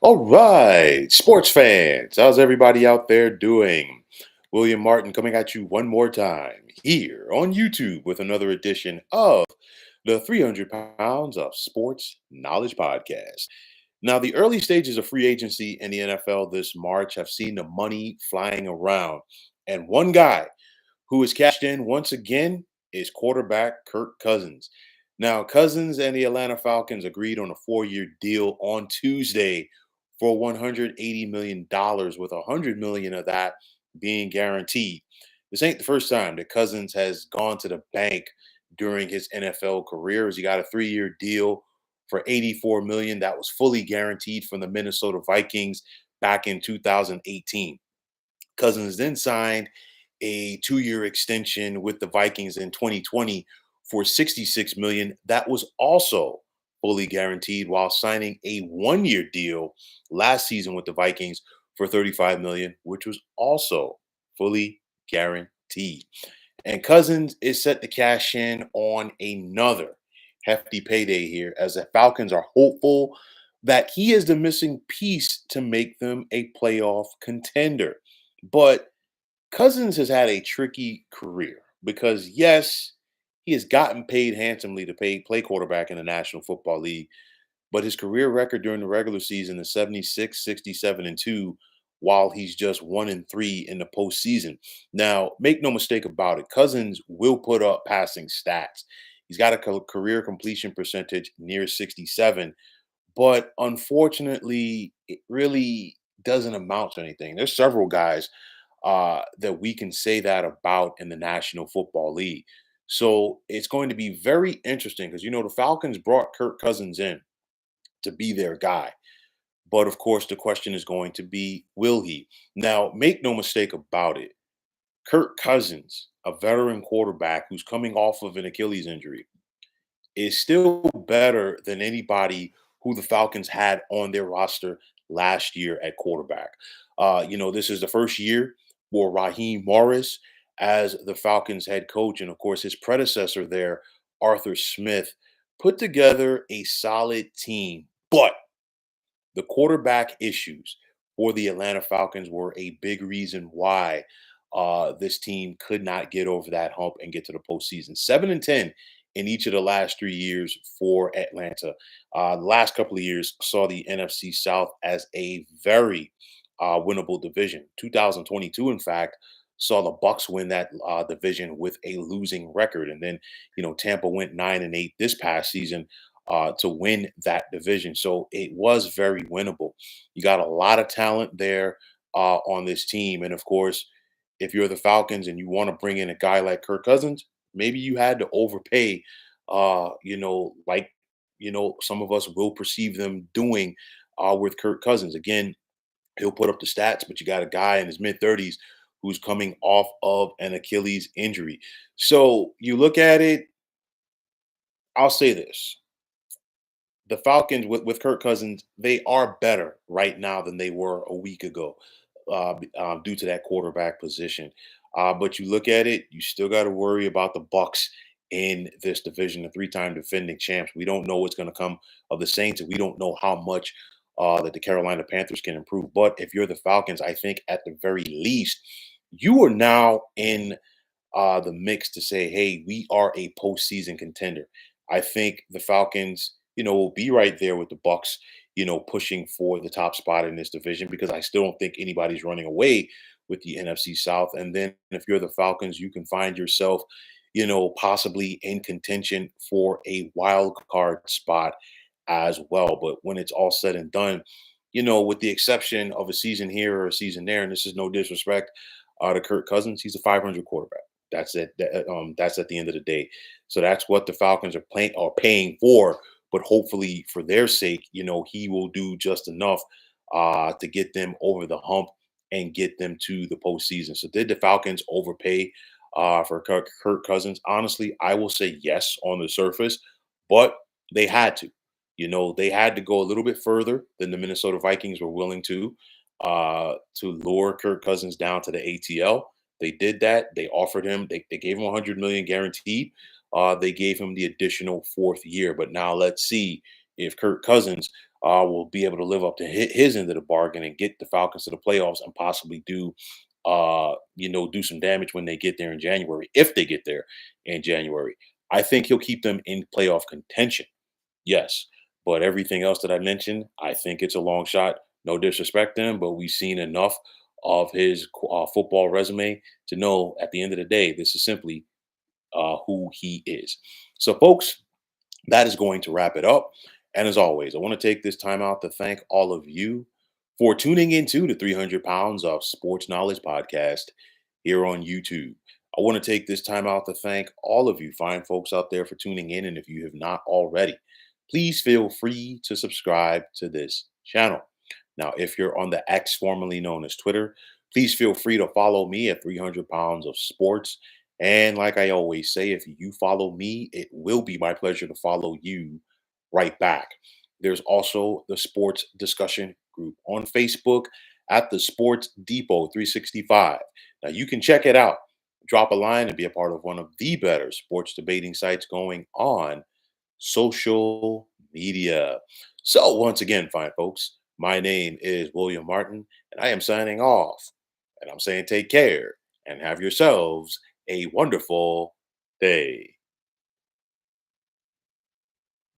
All right, sports fans, how's everybody out there doing? William Martin coming at you one more time here on YouTube with another edition of the 300 Pounds of Sports Knowledge Podcast. Now, the early stages of free agency in the NFL this March have seen the money flying around. And one guy who has cashed in once again is quarterback Kirk Cousins. Now, Cousins and the Atlanta Falcons agreed on a 4-year deal on Tuesday for $180 million, with $100 million of that being guaranteed. This ain't the first time that Cousins has gone to the bank during his NFL career, as he got a 3-year deal for $84 million that was fully guaranteed from the Minnesota Vikings back in 2018. Cousins then signed a 2-year extension with the Vikings in 2020 for 66 million. That was also fully guaranteed, while signing a 1-year deal last season with the Vikings for 35 million, which was also fully guaranteed. And Cousins is set to cash in on another hefty payday here, as the Falcons are hopeful that he is the missing piece to make them a playoff contender. But Cousins has had a tricky career because, yes, he has gotten paid handsomely to play quarterback in the National Football League, but his career record during the regular season is 76, 67, and 2, while he's just 1 and 3 in the postseason. Now, make no mistake about it, Cousins will put up passing stats. He's got a career completion percentage near 67, but unfortunately, it really doesn't amount to anything. There's several guys that we can say that about in the National Football League. So it's going to be very interesting because, the Falcons brought Kirk Cousins in to be their guy. But of course, the question is going to be, will he? Now, make no mistake about it. Kirk Cousins, a veteran quarterback who's coming off of an Achilles injury, is still better than anybody who the Falcons had on their roster last year at quarterback. This is the first year for Raheem Morris as the Falcons head coach. And of course, his predecessor there, Arthur Smith, put together a solid team. But the quarterback issues for the Atlanta Falcons were a big reason why this team could not get over that hump and get to the postseason. 7-10 in each of the last 3 years for Atlanta. The last couple of years saw the NFC South as a very winnable division. 2022, in fact, saw the Bucks win that division with a losing record, and then Tampa went 9-8 this past season to win that division. So it was very winnable. You got a lot of talent there on this team, and of course, if you're the Falcons and you want to bring in a guy like Kirk Cousins, maybe you had to overpay, like some of us will perceive them doing with Kirk Cousins. Again, he'll put up the stats, but you got a guy in his mid 30s who's coming off of an Achilles injury. So you look at it, I'll say this. The Falcons with Kirk Cousins, they are better right now than they were a week ago due to that quarterback position. But you look at it, you still got to worry about the Bucks in this division, the three-time defending champs. We don't know what's going to come of the Saints, and we don't know how much that the Carolina Panthers can improve. But if you're the Falcons, I think at the very least, you are now in the mix to say, hey, we are a postseason contender. I think the Falcons, will be right there with the Bucks, pushing for the top spot in this division, because I still don't think anybody's running away with the NFC South. And then if you're the Falcons, you can find yourself, possibly in contention for a wild card spot as well. But when it's all said and done, with the exception of a season here or a season there, and this is no disrespect to Kirk Cousins, he's a 500 quarterback. That's it. That's at the end of the day. So that's what the Falcons are paying for. But hopefully, for their sake, he will do just enough to get them over the hump and get them to the postseason. So did the Falcons overpay for Kirk Cousins? Honestly, I will say yes on the surface, but they had to. They had to go a little bit further than the Minnesota Vikings were willing to lure Kirk Cousins down to the ATL. They did that. They offered him. They gave him 100 million guaranteed. They gave him the additional fourth year. But now let's see if Kirk Cousins will be able to live up to his end of the bargain and get the Falcons to the playoffs and possibly do some damage when they get there in January, if they get there in January. I think he'll keep them in playoff contention. Yes. But everything else that I mentioned, I think it's a long shot. No disrespect to him, but we've seen enough of his football resume to know at the end of the day, this is simply who he is. So, folks, that is going to wrap it up. And as always, I want to take this time out to thank all of you for tuning into the 300 Pounds of Sports Knowledge podcast here on YouTube. I want to take this time out to thank all of you fine folks out there for tuning in. And if you have not already, please feel free to subscribe to this channel. Now, if you're on the X formerly known as Twitter, please feel free to follow me at 300 Pounds of Sports. And like I always say, if you follow me, it will be my pleasure to follow you right back. There's also the sports discussion group on Facebook at the Sports Depot 365. Now you can check it out. Drop a line and be a part of one of the better sports debating sites going on social media. So once again, fine folks, my name is William Martin, and I am signing off. And I'm saying take care and have yourselves a wonderful day.